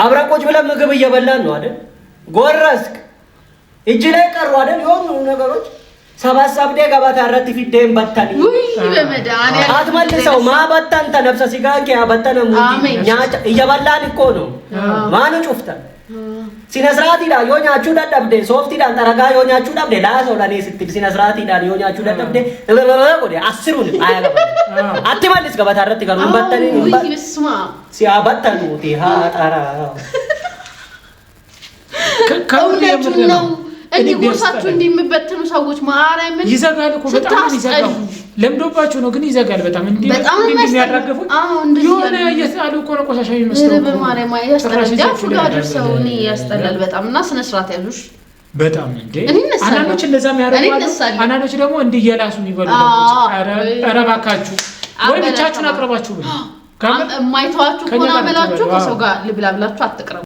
አብራቆች ብለን ምግብ እየበላን ነው አይደል? ጎረስክ እጅ ላይ ቀሩ አይደል? የሆኑ ነገሮች ሰባሳብዴ ገባታ አረት ፊደም በታኒ ወይ በመዳን አትመልሰው ማበታን ተነፍሰ ሲጋቂ አበታነ ሙቲ ኛጫ እየበላን እኮ ነው ማኑ ጩፍታ ሲነስራት ይላል ዮኛቹ ደደብደ ሶፍት ይላል ተረጋ ዮኛቹ ደብደ ላሰው ለኔ ስትል ሲነስራት ይላል ዮኛቹ ደደብደ ወደ አስሩን አያገባ አትመልስ ገባታ አረት ጋር በታኒ ወይ በስማ ሲያበታኑ ቲሃ ጣራ ከውለቱ ነው እንዴ ጎሳችሁ እንደምበተኑ ሰዎች ማርያምን ይዘጋል እኮ በጣም ይዘጋል ለምዶባችሁ ነው ግን ይዘጋል በጣም እንዴ እንደሚያራገፉት የሆነ እየሳሉ እኮ ነው ቆሻሻ ይመስለው በማርያም ያስጠላል ዳፉ ጋር ደርሰው እኔ ያስጠላል በጣም እና ስነ ስርዓት ያዙሽ በጣም እንዴ አናኖች እንደዛ የሚያደርጉ አናኖች ደግሞ እንዲየላሱ ይበሉ ኧረ እባካችሁ ወይ ብቻችሁን አቅርባችሁ ማይተዋችሁ ኮና መላችሁ ከሰው ጋር ልብላ ብላችሁ አትቅረቡ